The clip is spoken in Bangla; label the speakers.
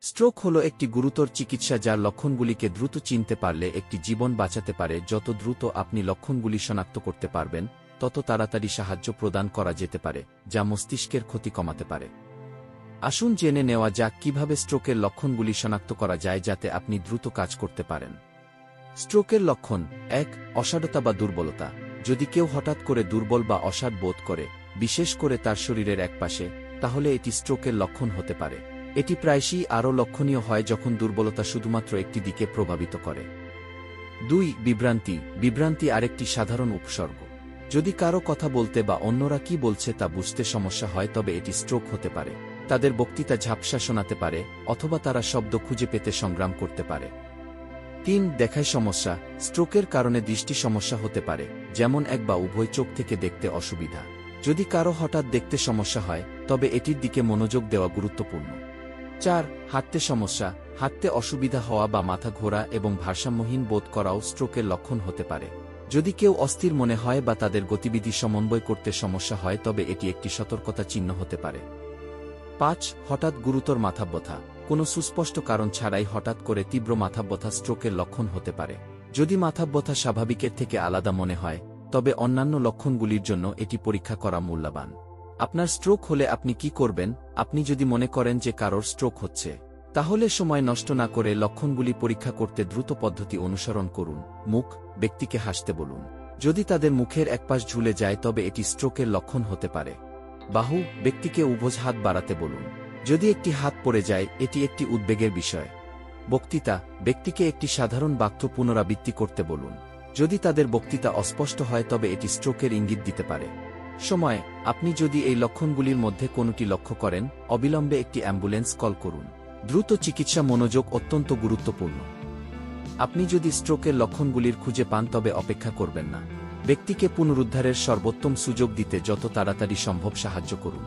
Speaker 1: স্ট্রোক হলো একটি গুরুতর চিকিৎসা যার লক্ষণগুলিকে দ্রুত চিনতে পারলে একটি জীবন বাঁচাতে পারে। যত দ্রুত আপনি লক্ষণগুলি শনাক্ত করতে পারবেন, তত তাড়াতাড়ি সাহায্য প্রদান করা যেতে পারে, যা মস্তিষ্কের ক্ষতি কমাতে পারে। আসুন জেনে নেওয়া যাক কিভাবে স্ট্রোকের লক্ষণগুলি শনাক্ত করা যায় যাতে আপনি দ্রুত কাজ করতে পারেন। স্ট্রোকের লক্ষণ ১. অসাড়তা বা দুর্বলতা। যদি কেউ হঠাৎ করে দুর্বল বা অসাড় বোধ করে, বিশেষ করে তার শরীরের একপাশে, তাহলে এটি স্ট্রোকের লক্ষণ হতে পারে। এটি প্রায়শই আরও লক্ষণীয় হয় যখন দুর্বলতা শুধুমাত্র একটি দিকে প্রভাবিত করে। ২. বিভ্রান্তি। বিভ্রান্তি আরেকটি সাধারণ উপসর্গ। যদি কারো কথা বলতে বা অন্যরা কি বলছে তা বুঝতে সমস্যা হয়, তবে এটি স্ট্রোক হতে পারে। তাদের বক্তৃতা ঝাপসা শোনাতে পারে, অথবা তারা শব্দ খুঁজে পেতে সংগ্রাম করতে পারে। ৩. দেখায় সমস্যা। স্ট্রোকের কারণে দৃষ্টি সমস্যা হতে পারে, যেমন এক বা উভয় চোখ থেকে দেখতে অসুবিধা। যদি কারো হঠাৎ দেখতে সমস্যা হয়, তবে এটির দিকে মনোযোগ দেওয়া গুরুত্বপূর্ণ। ৪. হাঁটতে সমস্যা। হাঁটতে অসুবিধা হওয়া বা মাথা ঘোরা এবং ভারসাম্যহীন বোধ করাও স্ট্রোকের লক্ষণ হতে পারে। যদি কেউ অস্থির মনে হয় বা তাদের গতিবিধি সমন্বয় করতে সমস্যা হয়, তবে এটি একটি সতর্কতা চিহ্ন হতে পারে। ৫. হঠাৎ গুরুতর মাথাব্যথা। কোনো সুস্পষ্ট কারণ ছাড়াই হঠাৎ করে তীব্র মাথাব্যথা স্ট্রোকের লক্ষণ হতে পারে। যদি মাথাব্যথা স্বাভাবিকের থেকে আলাদা মনে হয়, তবে অন্যান্য লক্ষণগুলির জন্য এটি পরীক্ষা করা মূল্যবান। আপনার স্ট্রোক হলে আপনি কি করবেন? আপনি যদি মনে করেন যে কারোর স্ট্রোক হচ্ছে, তাহলে সময় নষ্ট না করে লক্ষণগুলি পরীক্ষা করতে দ্রুত পদ্ধতি অনুসরণ করুন। মুখ, ব্যক্তিকে হাসতে বলুন। যদি তাদের মুখের একপাশ ঝুলে যায়, তবে এটি স্ট্রোকের লক্ষণ হতে পারে। বাহু, ব্যক্তিকে উভয় হাত বাড়াতে বলুন। যদি একটি হাত পড়ে যায়, এটি একটি উদ্বেগের বিষয়। বক্তৃতা, ব্যক্তিকে একটি সাধারণ বাক্য পুনরাবৃত্তি করতে বলুন। যদি তাদের বক্তৃতা অস্পষ্ট হয়, তবে এটি স্ট্রোকের ইঙ্গিত দিতে পারে। সময়, আপনি যদি এই লক্ষণগুলির মধ্যে কোনোটি লক্ষ্য করেন, অবিলম্বে একটি অ্যাম্বুলেন্স কল করুন। দ্রুত চিকিৎসা মনোযোগ অত্যন্ত গুরুত্বপূর্ণ। আপনি যদি স্ট্রোকের লক্ষণগুলির খুঁজে পান, তবে অপেক্ষা করবেন না। ব্যক্তিকে পুনরুদ্ধারের সর্বোত্তম সুযোগ দিতে যত তাড়াতাড়ি সম্ভব সাহায্য করুন।